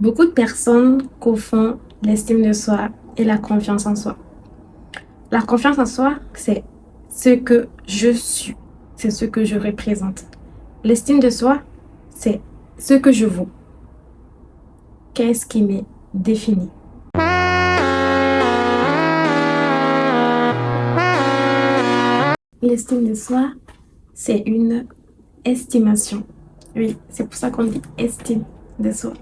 Beaucoup de personnes confondent l'estime de soi et la confiance en soi. La confiance en soi, c'est ce que je suis, c'est ce que je représente. L'estime de soi, c'est ce que je vaux. Qu'est-ce qui m'est défini? L'estime de soi, c'est une estimation. Oui, c'est pour ça qu'on dit estime de soi.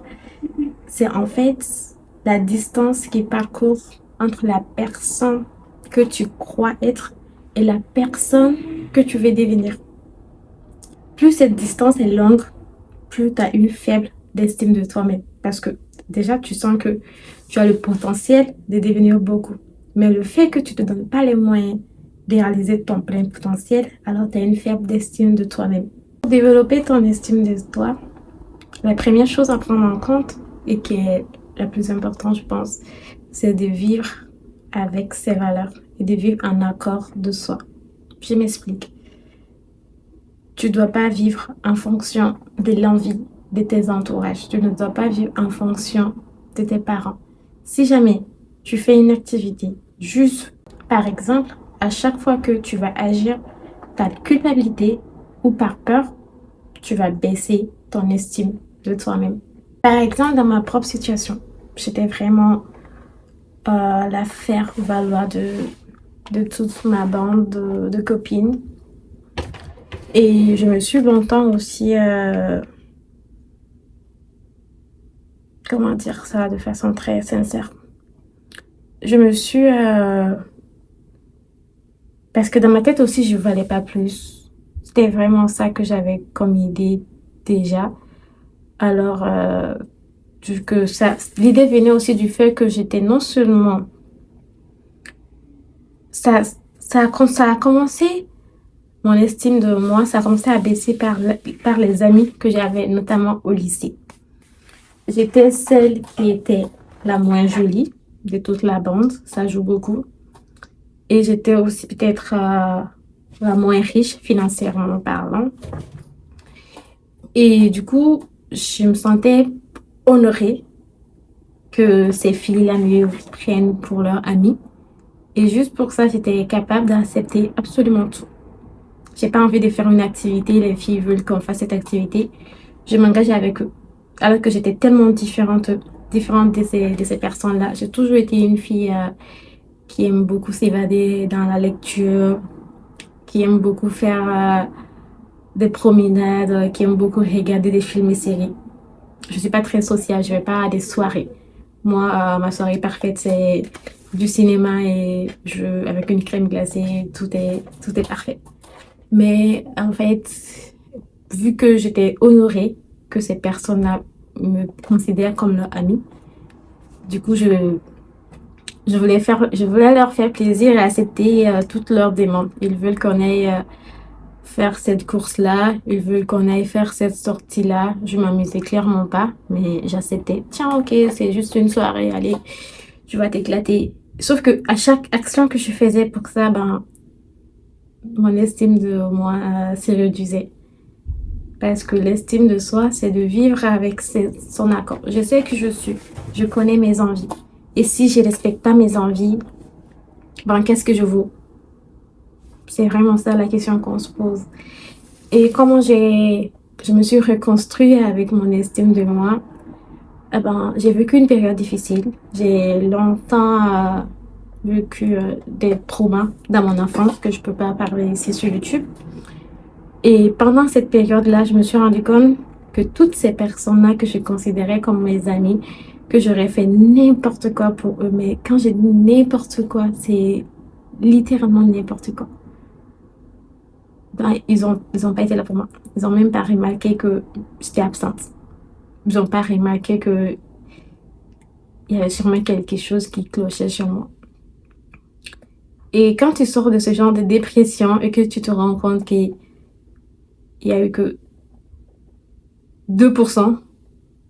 C'est en fait la distance qui parcourt entre la personne que tu crois être et la personne que tu veux devenir. Plus cette distance est longue, plus tu as une faible estime de toi-même. Parce que déjà, tu sens que tu as le potentiel de devenir beaucoup. Mais le fait que tu ne te donnes pas les moyens de réaliser ton plein potentiel, alors tu as une faible estime de toi-même. Pour développer ton estime de toi, la première chose à prendre en compte et qui est la plus importante, je pense, c'est de vivre avec ses valeurs et de vivre en accord de soi. Je m'explique. Tu ne dois pas vivre en fonction de l'envie de tes entourages. Tu ne dois pas vivre en fonction de tes parents. Si jamais tu fais une activité juste, par exemple, à chaque fois que tu vas agir par culpabilité ou par peur, tu vas baisser ton estime de toi-même. Par exemple, dans ma propre situation, j'étais vraiment la faire valoir de toute ma bande de copines. Et je me suis longtemps aussi, comment dire ça de façon très sincère. Je me suis, parce que dans ma tête aussi, je valais pas plus. C'était vraiment ça que j'avais comme idée déjà. Alors, que ça, l'idée venait aussi du fait que j'étais non seulement, ça, ça a commencé, mon estime de moi, ça a commencé à baisser par les amis que j'avais, notamment au lycée. J'étais celle qui était la moins jolie de toute la bande, ça joue beaucoup. Et j'étais aussi peut-être la moins riche financièrement parlant. Et du coup, je me sentais honorée que ces filles-là me prennent pour leur amie. Et juste pour ça, j'étais capable d'accepter absolument tout. J'ai pas envie de faire une activité, les filles veulent qu'on fasse cette activité. Je m'engage avec eux. Alors que j'étais tellement différente de ces personnes-là. J'ai toujours été une fille qui aime beaucoup s'évader dans la lecture, qui aime beaucoup faire des promenades, qui aime beaucoup regarder des films et séries. Je suis pas très sociale, je vais pas à des soirées. Moi, ma soirée parfaite, c'est du cinéma et avec une crème glacée, tout est parfait. Mais en fait, vu que j'étais honorée que ces personnes-là me considèrent comme leur amie, du coup, je voulais leur faire plaisir et accepter toutes leurs demandes. Ils veulent qu'on aille faire cette course-là, ils veulent qu'on aille faire cette sortie-là. Je m'amusais clairement pas, mais j'acceptais. Tiens, ok, c'est juste une soirée, allez, tu vas t'éclater. Sauf que à chaque action que je faisais pour ça, ben, mon estime de moi se réduisait. Parce que l'estime de soi, c'est de vivre avec son accord. Je sais que je suis, je connais mes envies. Et si je respecte pas mes envies, ben, qu'est-ce que je vaux? C'est vraiment ça la question qu'on se pose. Et comment je me suis reconstruite avec mon estime de moi. Eh ben, j'ai vécu une période difficile. J'ai longtemps vécu des traumas dans mon enfance que je peux pas parler ici sur YouTube. Et pendant cette période-là, je me suis rendu compte que toutes ces personnes-là que je considérais comme mes amis, que j'aurais fait n'importe quoi pour eux, mais quand j'ai dit n'importe quoi, c'est littéralement n'importe quoi. Ben, ils ont pas été là pour moi. Ils ont même pas remarqué que j'étais absente. Ils ont pas remarqué que il y avait sûrement quelque chose qui clochait sur moi. Et quand tu sors de ce genre de dépression et que tu te rends compte qu'il y a eu que 2%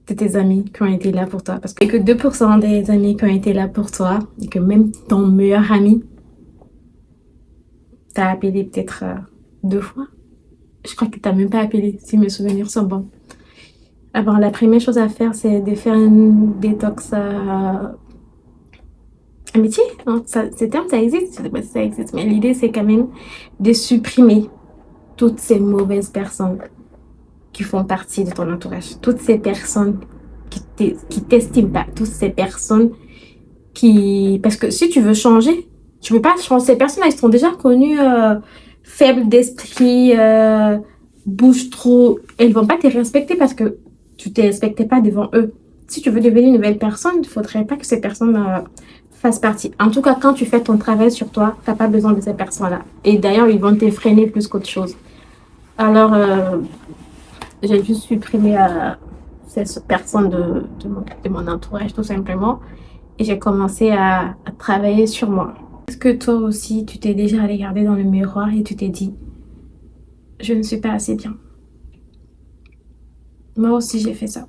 de tes amis qui ont été là pour toi, parce que 2% des amis qui ont été là pour toi, et que même ton meilleur ami t'a appelé peut-être 2 fois. Je crois que t'as même pas appelé, si mes souvenirs sont bons. Alors, la première chose à faire, c'est de faire une détox amitié. Hein. Ces termes, ça existe. Je sais pas si ça existe, mais l'idée, c'est quand même de supprimer toutes ces mauvaises personnes qui font partie de ton entourage. Toutes ces personnes qui t'estiment pas. Toutes ces personnes qui... Parce que si tu veux changer, tu peux pas changer. Ces personnes-là, ils sont déjà connues faibles d'esprit, bougent trop. Elles vont pas te respecter parce que tu te respectais pas devant eux. Si tu veux devenir une nouvelle personne, il faudrait pas que ces personnes fassent partie. En tout cas, quand tu fais ton travail sur toi, t'as pas besoin de ces personnes-là. Et d'ailleurs, ils vont te freiner plus qu'autre chose. Alors, j'ai juste supprimé ces personnes de mon entourage, tout simplement. Et j'ai commencé à travailler sur moi. Est-ce que toi aussi, tu t'es déjà regardé dans le miroir et tu t'es dit, je ne suis pas assez bien? Moi aussi, j'ai fait ça.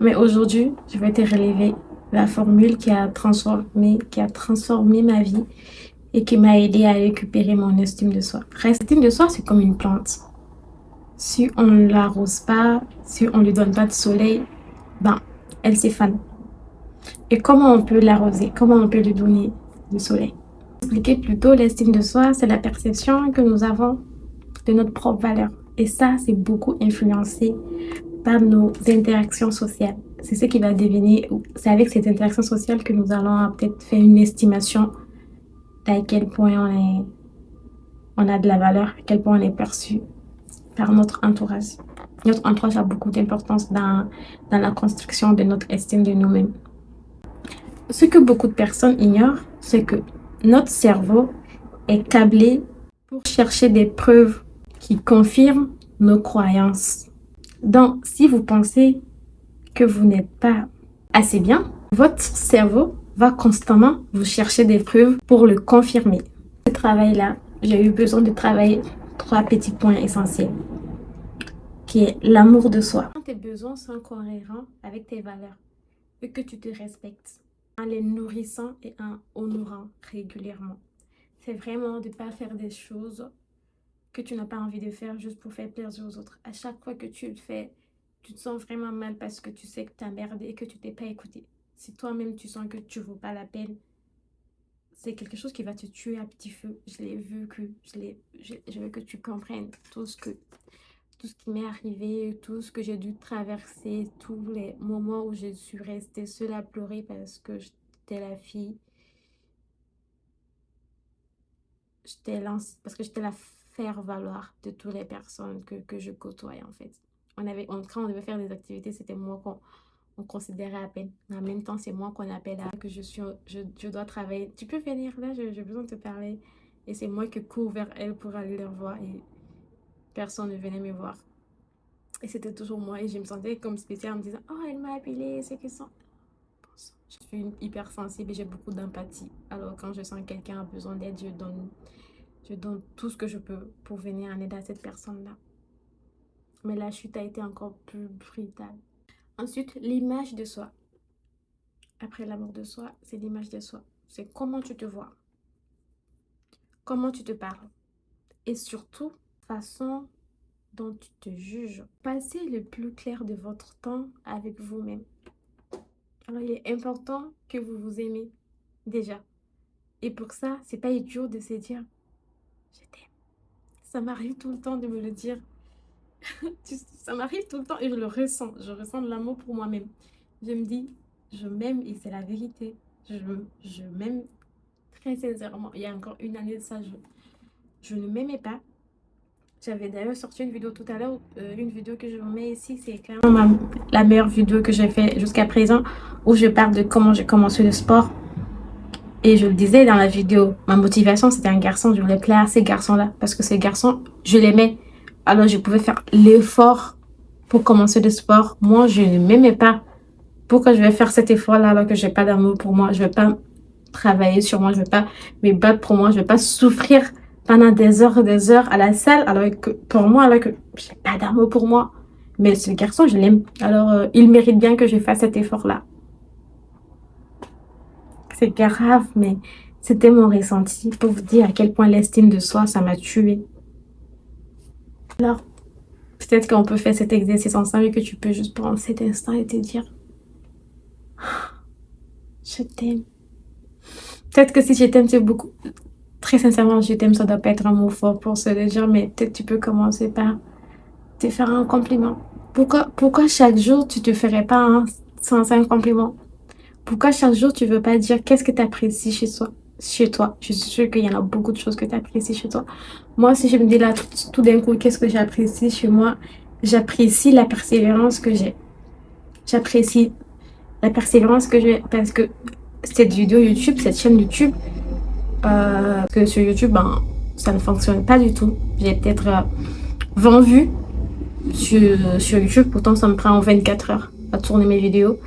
Mais aujourd'hui, je vais te relever la formule qui a transformé ma vie et qui m'a aidé à récupérer mon estime de soi. L'estime de soi, c'est comme une plante. Si on ne l'arrose pas, si on ne lui donne pas de soleil, ben, elle s'effane. Et comment on peut l'arroser? Comment on peut lui donner du soleil? Expliquer plutôt, l'estime de soi, c'est la perception que nous avons de notre propre valeur. Et ça, c'est beaucoup influencé par nos interactions sociales. C'est ce qui va devenir, c'est avec cette interaction sociale que nous allons peut-être faire une estimation d'à quel point on a de la valeur, à quel point on est perçu par notre entourage. Notre entourage a beaucoup d'importance dans la construction de notre estime de nous-mêmes. Ce que beaucoup de personnes ignorent, c'est que notre cerveau est câblé pour chercher des preuves qui confirment nos croyances. Donc, si vous pensez que vous n'êtes pas assez bien, votre cerveau va constamment vous chercher des preuves pour le confirmer. Ce travail-là, j'ai eu besoin de travailler 3 petits points essentiels, qui est l'amour de soi. Quand tes besoins sont cohérents avec tes valeurs et que tu te respectes, en les nourrissant et en honorant régulièrement. C'est vraiment de ne pas faire des choses que tu n'as pas envie de faire juste pour faire plaisir aux autres. À chaque fois que tu le fais, tu te sens vraiment mal parce que tu sais que tu as merdé et que tu t'es pas écouté. Si toi-même tu sens que tu ne vaux pas la peine, c'est quelque chose qui va te tuer à petit feu. Je l'ai vu, je veux que tu comprennes tout ce qui m'est arrivé, tout ce que j'ai dû traverser, tous les moments où je suis restée seule à pleurer parce que j'étais la fille. Parce que j'étais la faire-valoir de toutes les personnes que je côtoyais en fait. Quand on devait faire des activités, c'était moi qu'on considérait à peine. En même temps, c'est moi qu'on appelle à que je dois travailler. Tu peux venir là, j'ai besoin de te parler. Et c'est moi qui cours vers elle pour aller leur voir et personne ne venait me voir. Et c'était toujours moi et je me sentais comme spéciale en me disant, oh, elle m'a appelé, c'est que ça. Je suis hypersensible et j'ai beaucoup d'empathie. Alors quand je sens que quelqu'un a besoin d'aide, je donne tout ce que je peux pour venir en aide à cette personne-là. Mais la chute a été encore plus brutale. Ensuite, l'image de soi. Après l'amour de soi, c'est l'image de soi. C'est comment tu te vois, comment tu te parles. Et surtout, façon dont tu te juges. Passez le plus clair de votre temps avec vous-même. Alors, il est important que vous vous aimez déjà. Et pour ça, c'est pas idiot de se dire, je t'aime. Ça m'arrive tout le temps de me le dire. Ça m'arrive tout le temps et je le ressens. Je ressens de l'amour pour moi-même. Je me dis, je m'aime et c'est la vérité. Je m'aime très sincèrement. Il y a encore une année de ça, je ne m'aimais pas. J'avais d'ailleurs sorti une vidéo tout à l'heure, une vidéo que je vous mets ici. C'est clairement la meilleure vidéo que j'ai fait jusqu'à présent où je parle de comment j'ai commencé le sport. Et je le disais dans la vidéo, ma motivation c'était un garçon. Je voulais plaire à ces garçons-là parce que ces garçons, je l'aimais. Alors je pouvais faire l'effort pour commencer le sport. Moi, je ne m'aimais pas. Pourquoi je vais faire cet effort-là alors que j'ai pas d'amour pour moi? Je vais pas travailler sur moi, je vais pas me battre pour moi, je vais pas souffrir pendant des heures à la salle alors que pour moi, alors que j'ai pas d'amour pour moi. Mais ce garçon, je l'aime. Alors, il mérite bien que je fasse cet effort-là. C'est grave, mais c'était mon ressenti pour vous dire à quel point l'estime de soi, ça m'a tuée. Alors, Peut-être qu'on peut faire cet exercice ensemble et que tu peux juste prendre cet instant et te dire, je t'aime. Peut-être que si je t'aime, c'est beaucoup. Très sincèrement, je t'aime, ça doit pas être un mot fort pour se le dire, mais peut-être tu peux commencer par te faire un compliment. Pourquoi chaque jour tu te ferais pas un, sans un compliment? Pourquoi chaque jour tu veux pas dire qu'est-ce que tu apprécies chez toi? Je suis sûre qu'il y en a beaucoup de choses que tu apprécies chez toi. Moi, si je me dis là tout d'un coup, qu'est-ce que j'apprécie chez moi? J'apprécie la persévérance que j'ai. J'apprécie la persévérance que j'ai parce que cette vidéo YouTube, cette chaîne YouTube, que sur YouTube, ben, ça ne fonctionne pas du tout. J'ai peut-être 20 vues sur YouTube, pourtant ça me prend 24 heures à tourner mes vidéos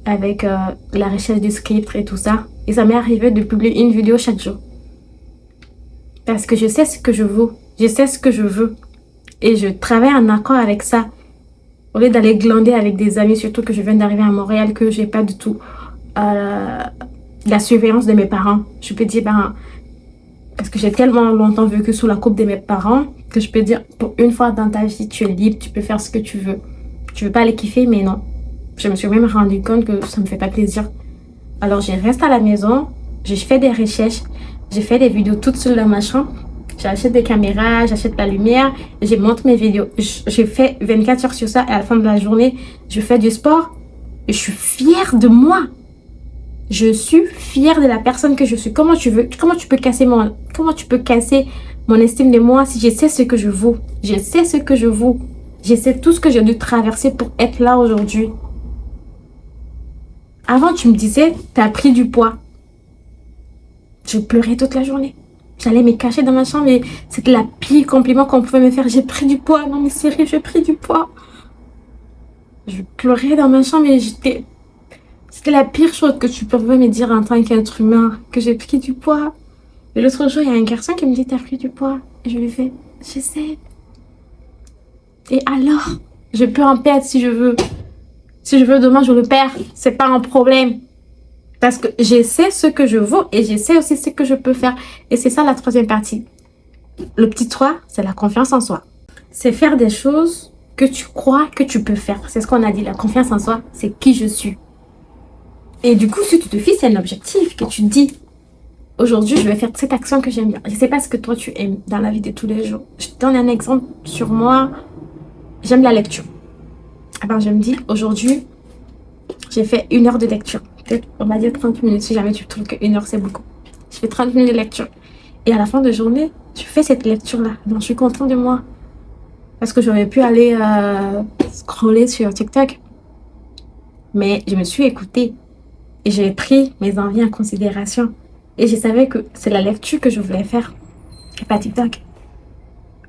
avec la recherche du script et tout ça. Et ça m'est arrivé de publier une vidéo chaque jour. Parce que je sais ce que je vaux. Je sais ce que je veux. Et je travaille en accord avec ça. Au lieu d'aller glander avec des amis, surtout que je viens d'arriver à Montréal, que j'ai pas du tout la surveillance de mes parents. Je peux dire, ben, parce que j'ai tellement longtemps vécu sous la coupe de mes parents, que je peux dire, pour une fois dans ta vie, tu es libre, tu peux faire ce que tu veux. Tu veux pas les kiffer, mais non. Je me suis même rendu compte que ça me fait pas plaisir. Alors, je reste à la maison, je fais des recherches, je fais des vidéos toute seule dans ma chambre. J'achète des caméras, j'achète la lumière, je monte mes vidéos. Je fais 24 heures sur ça et à la fin de la journée, je fais du sport. Et je suis fière de moi. Je suis fière de la personne que je suis. Comment tu peux casser mon estime de moi si je sais ce que je vaux? Je sais ce que je vaux. Je sais tout ce que j'ai dû traverser pour être là aujourd'hui. Avant, tu me disais, t'as pris du poids. Je pleurais toute la journée. J'allais me cacher dans ma chambre et c'était la pire compliment qu'on pouvait me faire. J'ai pris du poids. Non, mais sérieux, j'ai pris du poids. Je pleurais dans ma chambre et c'était la pire chose que tu pouvais me dire en tant qu'être humain, que j'ai pris du poids. Et l'autre jour, il y a un garçon qui me dit, t'as pris du poids. Et je lui fais, je sais. Et alors, je peux en perdre si je veux. Si je veux, demain, je le perds. C'est pas un problème. Parce que je sais ce que je vaux et je sais aussi ce que je peux faire. Et c'est ça la troisième partie. Le petit 3, c'est la confiance en soi. C'est faire des choses que tu crois que tu peux faire. C'est ce qu'on a dit. La confiance en soi, c'est qui je suis. Et du coup, si tu te fixes un objectif que tu te dis, aujourd'hui, je vais faire cette action que j'aime bien. Je ne sais pas ce que toi, tu aimes dans la vie de tous les jours. Je te donne un exemple sur moi. J'aime la lecture. Alors, je me dis, aujourd'hui, j'ai fait 1 heure de lecture. Peut-être, on va dire 30 minutes si jamais tu trouves que 1 heure, c'est beaucoup. Je fais 30 minutes de lecture. Et à la fin de journée, je fais cette lecture-là. Donc, je suis contente de moi. Parce que j'aurais pu aller scroller sur TikTok. Mais je me suis écoutée. Et j'ai pris mes envies en considération. Et je savais que c'est la lecture que je voulais faire. Et pas TikTok.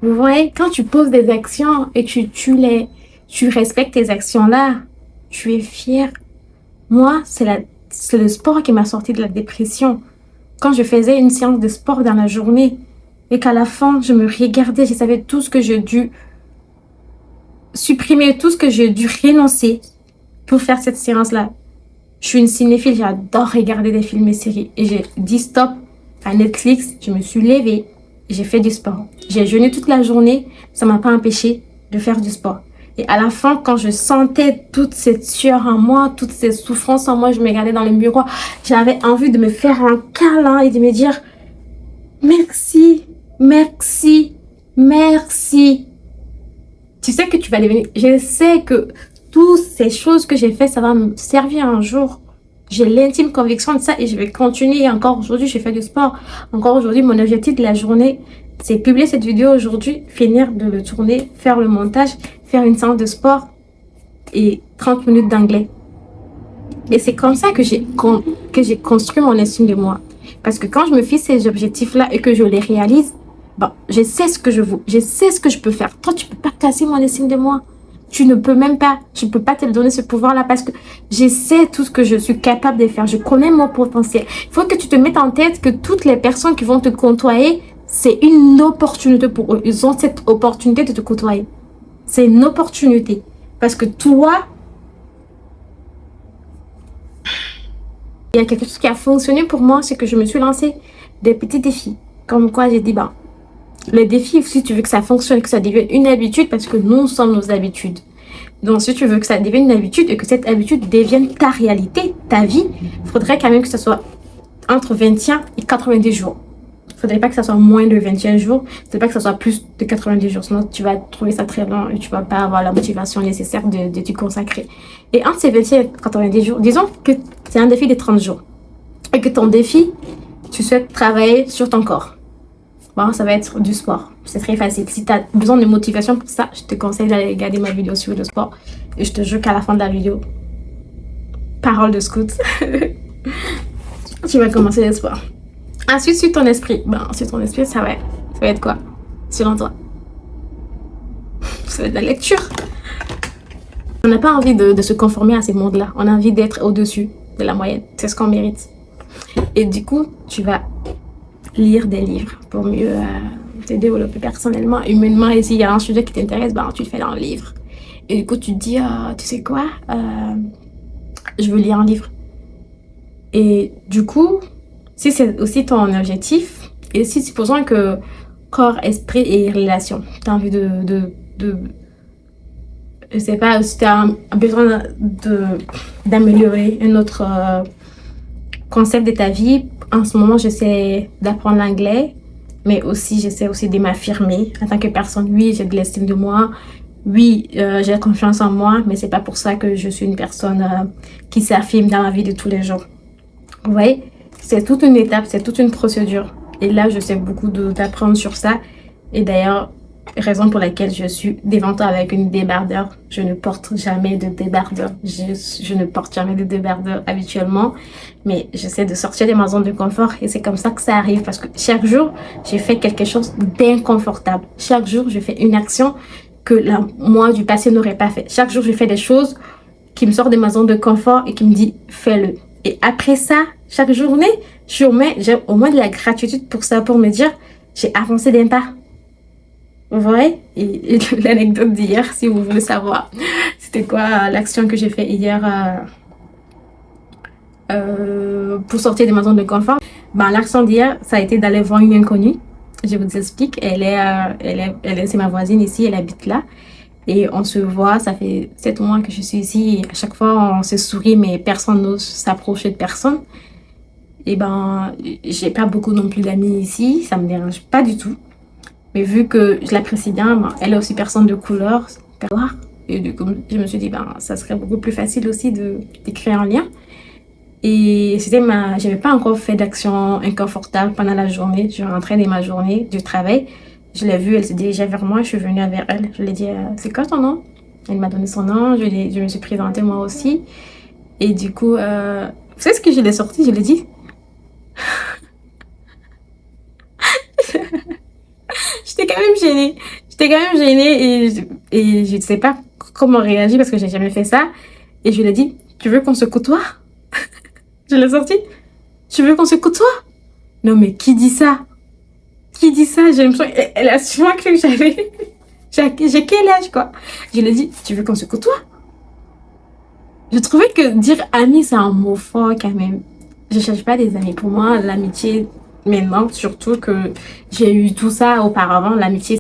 Vous voyez, quand tu poses des actions et tu respectes tes actions-là, tu es fier. Moi, c'est le sport qui m'a sorti de la dépression. Quand je faisais une séance de sport dans la journée et qu'à la fin, je me regardais, je savais tout ce que j'ai dû supprimer, tout ce que j'ai dû renoncer pour faire cette séance-là. Je suis une cinéphile, j'adore regarder des films et séries. Et j'ai dit stop à Netflix, je me suis levée, j'ai fait du sport. J'ai jeûné toute la journée, ça m'a pas empêché de faire du sport. Et à la fin, quand je sentais toute cette sueur en moi, toutes ces souffrances en moi, je me regardais dans le miroir, j'avais envie de me faire un câlin et de me dire merci, merci, merci. Tu sais que tu vas devenir... Je sais que toutes ces choses que j'ai fait, ça va me servir un jour. J'ai l'intime conviction de ça et je vais continuer. Encore aujourd'hui, j'ai fait du sport. Encore aujourd'hui, mon objectif de la journée, c'est publier cette vidéo aujourd'hui, finir de le tourner, faire le montage, faire une séance de sport et 30 minutes d'anglais. Et c'est comme ça que j'ai construit mon estime de moi. Parce que quand je me fixe ces objectifs-là et que je les réalise, bon, je sais ce que je vaux, je sais ce que je peux faire. Toi, tu peux pas casser mon estime de moi. Tu ne peux même pas, je ne peux pas te donner ce pouvoir-là parce que je sais tout ce que je suis capable de faire. Je connais mon potentiel. Il faut que tu te mettes en tête que toutes les personnes qui vont te côtoyer, c'est une opportunité pour eux. Ils ont cette opportunité de te côtoyer. C'est une opportunité. Parce que toi, il y a quelque chose qui a fonctionné pour moi, c'est que je me suis lancé des petits défis. Comme quoi, j'ai dit, ben, Les défis, si tu veux que ça fonctionne, que ça devienne une habitude, parce que nous sommes nos habitudes. Donc, si tu veux que ça devienne une habitude et que cette habitude devienne ta réalité, ta vie, il faudrait quand même que ça soit entre 21 et 90 jours. Il ne faudrait pas que ça soit moins de 21 jours. Il ne faudrait pas que ça soit plus de 90 jours. Sinon, tu vas trouver ça très long et tu ne vas pas avoir la motivation nécessaire de t'y consacrer. Et entre ces 21 et 90 jours, disons que c'est un défi de 30 jours. Et que ton défi, tu souhaites travailler sur ton corps. Bon, ça va être du sport. C'est très facile. Si tu as besoin de motivation pour ça, je te conseille d'aller regarder ma vidéo sur le sport. Et je te jure qu'à la fin de la vidéo, parole de scout, tu vas commencer le sport. Ensuite, sur ton esprit. Sur ton esprit, ça va être quoi? Selon toi? Ça va être la lecture. On n'a pas envie de se conformer à ces mondes-là. On a envie d'être au-dessus de la moyenne. C'est ce qu'on mérite. Et du coup, tu vas lire des livres pour mieux te développer personnellement, humainement. Et s'il y a un sujet qui t'intéresse, tu le fais dans le livre. Et du coup, tu te dis, tu sais quoi, je veux lire un livre. Et du coup, si c'est aussi ton objectif, et si supposons que corps, esprit et relation, tu as envie je sais pas, si tu as besoin d'améliorer un autre concept de ta vie. En ce moment, j'essaie d'apprendre l'anglais, mais aussi j'essaie aussi de m'affirmer en tant que personne. Oui, j'ai de l'estime de moi. Oui, j'ai confiance en moi, mais c'est pas pour ça que je suis une personne qui s'affirme dans la vie de tous les jours. Vous voyez, c'est toute une étape, c'est toute une procédure. Et là, je sais beaucoup d'apprendre sur ça. Et d'ailleurs, raison pour laquelle je suis devant toi avec une débardeur. Je ne porte jamais de débardeur. Je ne porte jamais de débardeur habituellement. Mais j'essaie de sortir de ma zone de confort. Et c'est comme ça que ça arrive. Parce que chaque jour, j'ai fait quelque chose d'inconfortable. Chaque jour, je fais une action que moi du passé n'aurait pas fait. Chaque jour, je fais des choses qui me sortent de ma zone de confort et qui me dit fais-le. Et après ça, chaque journée, j'ai au moins de la gratitude pour ça, pour me dire j'ai avancé d'un pas. Vous voyez? Et l'anecdote d'hier, si vous voulez savoir, c'était quoi l'action que j'ai fait hier pour sortir de ma zone de confort. L'action d'hier, ça a été d'aller voir une inconnue. Je vous explique. C'est ma voisine ici, elle habite là. Et on se voit, ça fait 7 mois que je suis ici. Et à chaque fois, on se sourit, mais personne n'ose s'approcher de personne. Et j'ai pas beaucoup non plus d'amis ici. Ça me dérange pas du tout. Mais vu que je l'apprécie bien, elle est aussi personne de couleur. Et du coup, je me suis dit, ça serait beaucoup plus facile aussi de créer un lien. Et j'avais pas encore fait d'action inconfortable pendant la journée. Je rentrais de ma journée du travail. Je l'ai vue, elle se dirigeait vers moi. Je suis venue vers elle. Je lui ai dit, c'est quoi ton nom? Elle m'a donné son nom. Je me suis présentée moi aussi. Et du coup, vous savez ce que je l'ai sorti? Je l'ai dit. J'étais quand même gênée et je ne sais pas comment réagir parce que j'ai jamais fait ça. Et je lui ai dit, tu veux qu'on se côtoie? Je l'ai sorti. Tu veux qu'on se côtoie? Non mais qui dit ça? Qui dit ça? J'ai l'impression elle a sûrement cru que j'ai quel âge quoi? Je lui ai dit, tu veux qu'on se côtoie? Je trouvais que dire ami c'est un mot fort quand même. Je cherche pas des amis. Pour moi, l'amitié, maintenant, surtout que j'ai eu tout ça auparavant, l'amitié,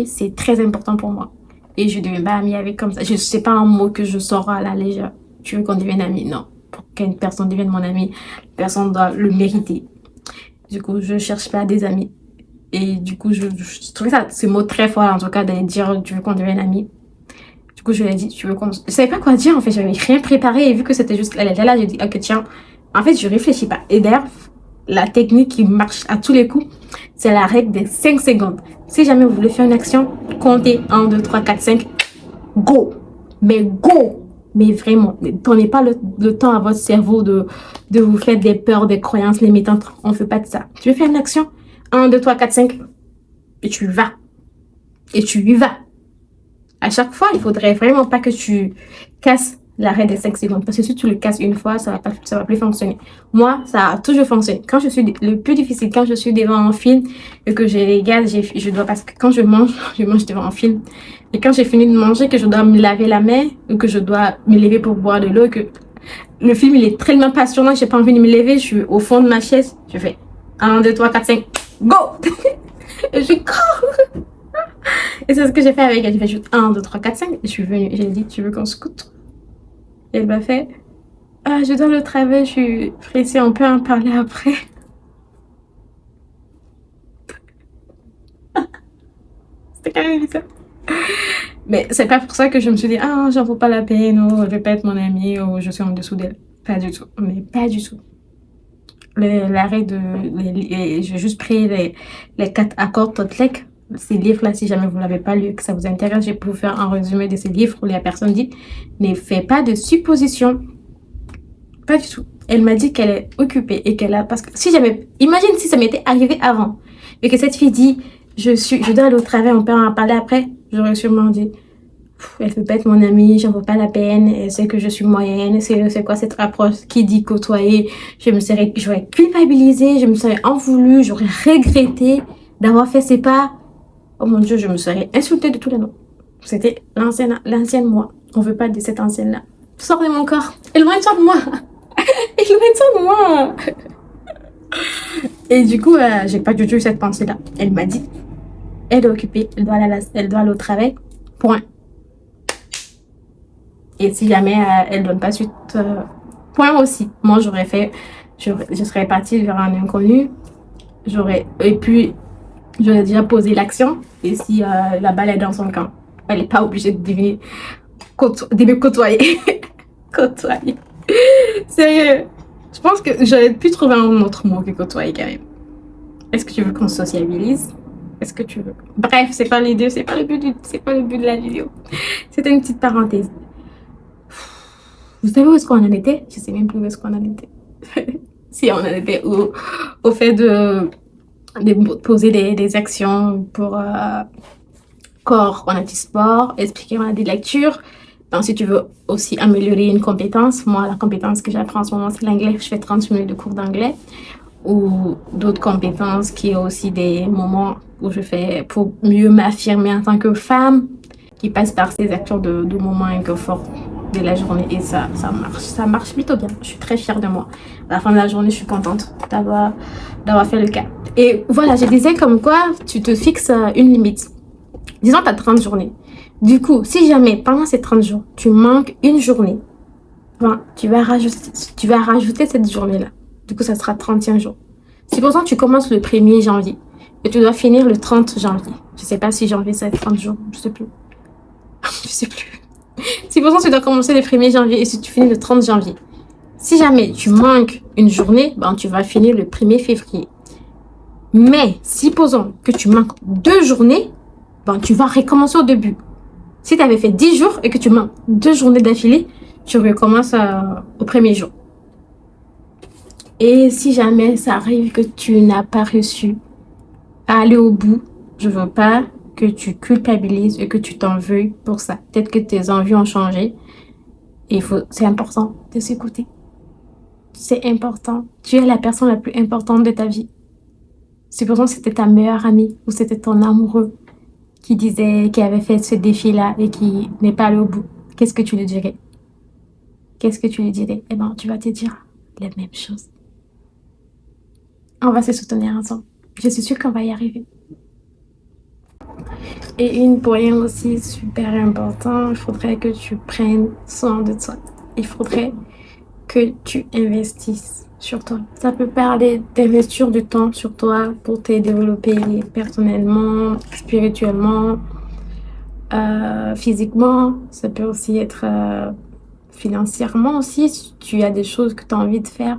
c'est très important pour moi. Et je ne deviens pas amie avec comme ça. Je sais pas un mot que je sors à la légère. Tu veux qu'on devienne amie? Non. Pour qu'une personne devienne mon amie, la personne doit le mériter. Du coup, je cherche pas des amis. Et du coup, je trouvais ce mot très fort, en tout cas, d'aller dire, tu veux qu'on devienne amie? Du coup, je lui ai dit, tu veux qu'on... Je savais pas quoi dire, en fait. J'avais rien préparé. Et vu que c'était juste, elle était là, j'ai dit, ok, tiens. En fait, je réfléchis pas. Et d'ailleurs, la technique qui marche à tous les coups, c'est la règle des 5 secondes. Si jamais vous voulez faire une action, comptez 1, 2, 3, 4, 5. Go! Mais go! Mais vraiment, ne prenez pas le temps à votre cerveau de vous faire des peurs, des croyances limitantes. On ne fait pas de ça. Tu veux faire une action? 1, 2, 3, 4, 5. Et tu vas. Et tu y vas. À chaque fois, il faudrait vraiment pas que tu casses l'arrêt des 5 secondes. Parce que si tu le casses une fois, ça va plus fonctionner. Moi, ça a toujours fonctionné. Le plus difficile, quand je suis devant un film et que je regarde, parce que quand je mange devant un film. Et quand j'ai fini de manger, que je dois me laver la main ou que je dois me lever pour boire de l'eau, que le film, il est tellement passionnant, j'ai pas envie de me lever, je suis au fond de ma chaise, je fais 1, 2, 3, 4, 5, go! Et je cours! Et c'est ce que j'ai fait avec elle. J'ai fait juste 1, 2, 3, 4, 5. Et je suis venue. J'ai dit, tu veux qu'on se coûte? Et elle m'a fait, ah, je dois le travail, je suis pressée, on peut en parler après. C'était quand même bizarre. Mais c'est pas pour ça que je me suis dit, ah, j'en vaut pas la peine, ou je vais pas être mon amie, ou je suis en dessous d'elle. Pas du tout. Mais pas du tout. L'arrêt de. J'ai juste pris les 4 accords Toltec. Ces livres-là, si jamais vous ne l'avez pas lu, que ça vous intéresse, je peux vous faire un résumé de ces livres où la personne dit ne fais pas de suppositions. Pas du tout. Elle m'a dit qu'elle est occupée et qu'elle a. Parce que si jamais. Imagine si ça m'était arrivé avant et que cette fille dit je dois aller au travail, on peut en parler après. J'aurais sûrement dit elle peut pas être mon amie, j'en vaut pas la peine, elle sait que je suis moyenne, c'est quoi cette approche qui dit côtoyer, j'aurais culpabilisé, je me serais en voulu, j'aurais regretté d'avoir fait ces pas. Oh mon Dieu, je me serais insultée de tous les noms. C'était l'ancienne moi. On veut pas de cette ancienne-là. Sors de mon corps, éloigne-toi de moi. Éloigne-toi de moi. Et du coup, j'ai pas du tout eu cette pensée-là. Elle m'a dit, elle est occupée, elle doit aller au travail, point. Et si jamais elle donne pas suite, point aussi. Moi, je serais partie vers un inconnu. Et puis, j'aurais déjà posé l'action. Et si la balle est dans son camp, elle n'est pas obligée de me côtoyer. Côtoyer. Sérieux. Je pense que j'aurais pu trouver un autre mot que côtoyer quand même. Est-ce que tu veux qu'on sociabilise? Est-ce que tu veux? Bref, c'est pas l'idée, c'est pas le but de la vidéo. C'était une petite parenthèse. Vous savez où est-ce qu'on en était? Je sais même plus où est-ce qu'on en était. Si on en était au fait de poser des actions pour corps, on a dit sport, expliquer, on a dit lecture. Donc, si tu veux aussi améliorer une compétence, moi, la compétence que j'apprends en ce moment, c'est l'anglais. Je fais 30 minutes de cours d'anglais. Ou d'autres compétences qui est aussi des moments où je fais pour mieux m'affirmer en tant que femme, qui passe par ces actions de moments inconforts de la journée. Et ça marche plutôt bien. Je suis très fière de moi. À la fin de la journée, je suis contente d'avoir fait le cas. Et voilà, je disais comme quoi tu te fixes une limite. Disons, tu as 30 journées. Du coup, si jamais pendant ces 30 jours, tu manques une journée, ben, tu vas rajouter cette journée-là. Du coup, ça sera 31 jours. Si pour exemple, tu commences le 1er janvier et tu dois finir le 30 janvier. Je sais pas si janvier, ça va être 30 jours. Je sais plus. Je sais plus. Si pour exemple, tu dois commencer le 1er janvier et si tu finis le 30 janvier. Si jamais tu manques une journée, ben, tu vas finir le 1er février. Mais, supposons que tu manques 2 journées, ben, tu vas recommencer au début. Si tu avais fait 10 jours et que tu manques 2 journées d'affilée, tu recommences au 1er jour. Et si jamais ça arrive que tu n'as pas réussi à aller au bout, je veux pas que tu culpabilises et que tu t'en veuilles pour ça. Peut-être que tes envies ont changé. Et c'est important de s'écouter. C'est important. Tu es la personne la plus importante de ta vie. Si pour exemple c'était ta meilleure amie ou c'était ton amoureux qui avait fait ce défi-là et qui n'est pas allé au bout, qu'est-ce que tu lui dirais? Qu'est-ce que tu lui dirais? Eh ben, tu vas te dire les mêmes choses. On va se soutenir ensemble. Je suis sûre qu'on va y arriver. Et une point aussi super important, il faudrait que tu prennes soin de toi. Il faudrait que tu investisses sur toi. Ça peut parler d'investir du temps sur toi pour te développer personnellement, spirituellement, physiquement. Ça peut aussi être financièrement aussi. Si tu as des choses que tu as envie de faire,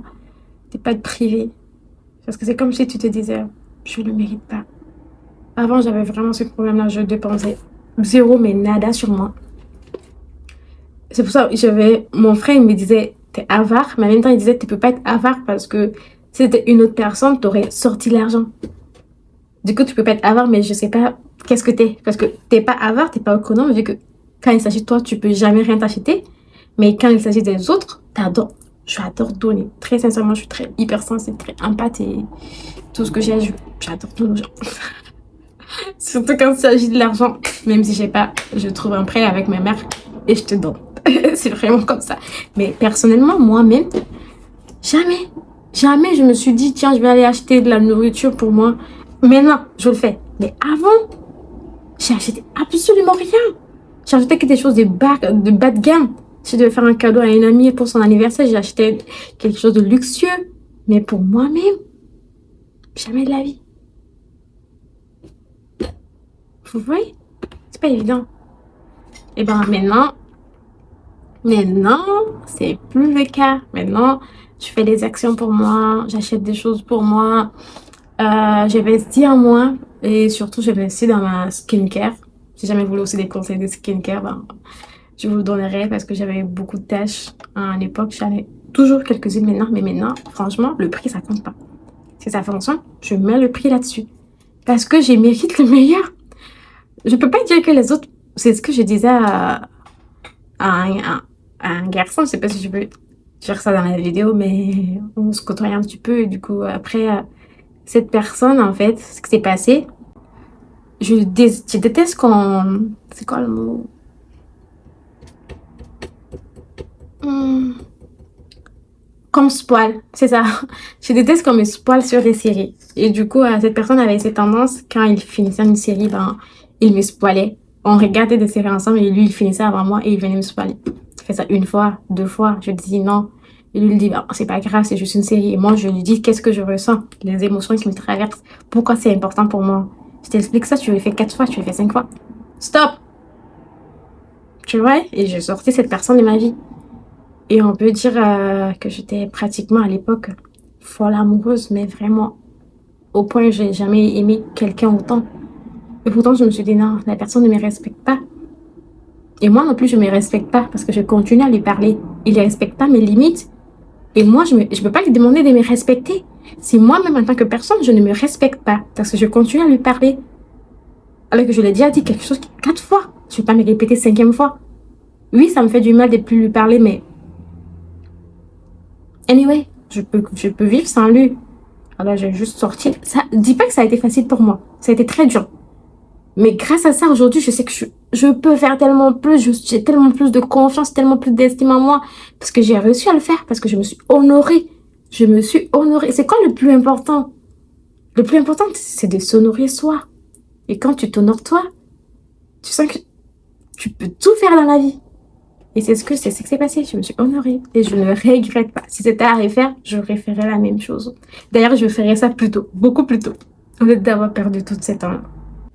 t'es pas de priver. Parce que c'est comme si tu te disais, je ne le mérite pas. Avant, j'avais vraiment ce problème-là. Je dépensais zéro, mais nada sur moi. C'est pour ça que mon frère, il me disait, t'es avare. Mais en même temps, il disait, tu peux pas être avare parce que si c'était une autre personne, t'aurais sorti l'argent. Du coup, tu peux pas être avare, mais je sais pas qu'est-ce que t'es. Parce que t'es pas avare, t'es pas économe, vu que quand il s'agit de toi, tu peux jamais rien t'acheter. Mais quand il s'agit des autres, t'adores. J'adore donner. Très sincèrement, je suis très hypersensible, très empathe et tout ce que j'ai, j'adore donner aux gens. Surtout quand il s'agit de l'argent. Même si j'ai pas, je trouve un prêt avec ma mère et je te donne. C'est vraiment comme ça. Mais personnellement, moi-même, jamais je me suis dit, tiens, je vais aller acheter de la nourriture pour moi. Maintenant, je le fais. Mais avant, J'ai acheté absolument rien. J'ai acheté que des choses de bas de gamme. Si je devais faire un cadeau à une amie pour son anniversaire, j'ai acheté quelque chose de luxueux. Mais pour moi-même, jamais de la vie. Vous voyez? C'est pas évident. Et ben maintenant, c'est plus le cas. Maintenant, je fais des actions pour moi, j'achète des choses pour moi, j'investis en moi et surtout j'investis dans ma skincare. Si jamais vous voulez aussi des conseils de skincare, ben, je vous le donnerai parce que j'avais beaucoup de tâches à l'époque. J'en ai toujours quelques-unes maintenant, mais maintenant, franchement, le prix, ça compte pas. Si ça fonctionne, je mets le prix là-dessus. Parce que j'ai mérite le meilleur. Je peux pas dire que les autres, c'est ce que je disais à un garçon, je sais pas si je peux dire ça dans la vidéo, mais on se côtoie un petit peu. Et du coup, après, cette personne, en fait, ce qui s'est passé, je déteste qu'on... C'est quoi le mot? Hmm, qu'on me spoil, c'est ça. Je déteste qu'on me spoil sur des séries. Et du coup, cette personne avait cette tendance, quand il finissait une série, ben, il me spoilait. On regardait des séries ensemble et lui, il finissait avant moi et il venait me spoiler. Il fait ça une fois, deux fois. Je dis non. Et lui, il dit, bah, c'est pas grave, c'est juste une série. Et moi, je lui dis, qu'est-ce que je ressens? Les émotions qui me traversent. Pourquoi c'est important pour moi? Je t'explique ça, tu le fais 4 fois, tu le fais 5 fois. Stop! Tu vois? Et j'ai sorti cette personne de ma vie. Et on peut dire que j'étais pratiquement à l'époque folle amoureuse, mais vraiment au point où j'ai jamais aimé quelqu'un autant. Et pourtant, je me suis dit non, la personne ne me respecte pas. Et moi non plus, je ne me respecte pas parce que je continue à lui parler. Il ne respecte pas mes limites. Et moi, je ne peux pas lui demander de me respecter. Si moi-même, en tant que personne, je ne me respecte pas parce que je continue à lui parler. Alors que je l'ai déjà dit quelque chose 4 fois. Je ne vais pas me répéter 5e fois. Oui, ça me fait du mal de plus lui parler, mais anyway, je peux vivre sans lui. Alors, j'ai juste sorti. Ça, dis pas que ça a été facile pour moi. Ça a été très dur. Mais grâce à ça, aujourd'hui, je sais que je peux faire tellement plus. J'ai tellement plus de confiance, tellement plus d'estime en moi. Parce que j'ai réussi à le faire. Parce que je me suis honorée. Je me suis honorée. C'est quoi le plus important? Le plus important, c'est de s'honorer soi. Et quand tu t'honores toi, tu sens que tu peux tout faire dans la vie. Et c'est ce qui s'est passé. Je me suis honorée et je ne regrette pas. Si c'était à refaire, je referais la même chose. D'ailleurs, je ferais ça plus tôt, beaucoup plus tôt, au lieu d'avoir perdu tout ce temps-là.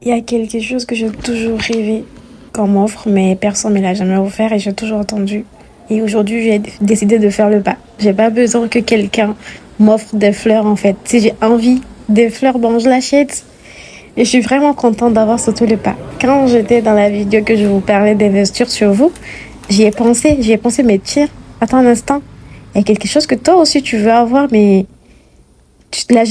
Il y a quelque chose que j'ai toujours rêvé qu'on m'offre, mais personne ne me l'a jamais offert et j'ai toujours entendu. Et aujourd'hui, j'ai décidé de faire le pas. J'ai pas besoin que quelqu'un m'offre des fleurs, en fait. Si j'ai envie des fleurs, bon, je l'achète. Et je suis vraiment contente d'avoir sauté le pas. Quand j'étais dans la vidéo que je vous parlais d'investir sur vous, j'y ai pensé, mais tiens, attends un instant. Il y a quelque chose que toi aussi tu veux avoir, mais tu te l'as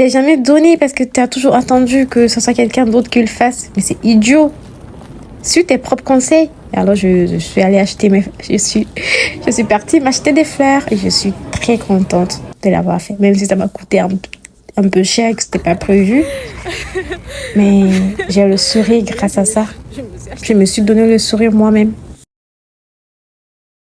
jamais donné parce que tu as toujours attendu que ce soit quelqu'un d'autre qui le fasse. Mais c'est idiot. Suis tes propres conseils. Et alors je suis allée acheter je suis partie m'acheter des fleurs et je suis très contente de l'avoir fait, même si ça m'a coûté un peu cher, que c'était pas prévu. Mais j'ai le sourire grâce à ça. Je me suis donné le sourire moi-même.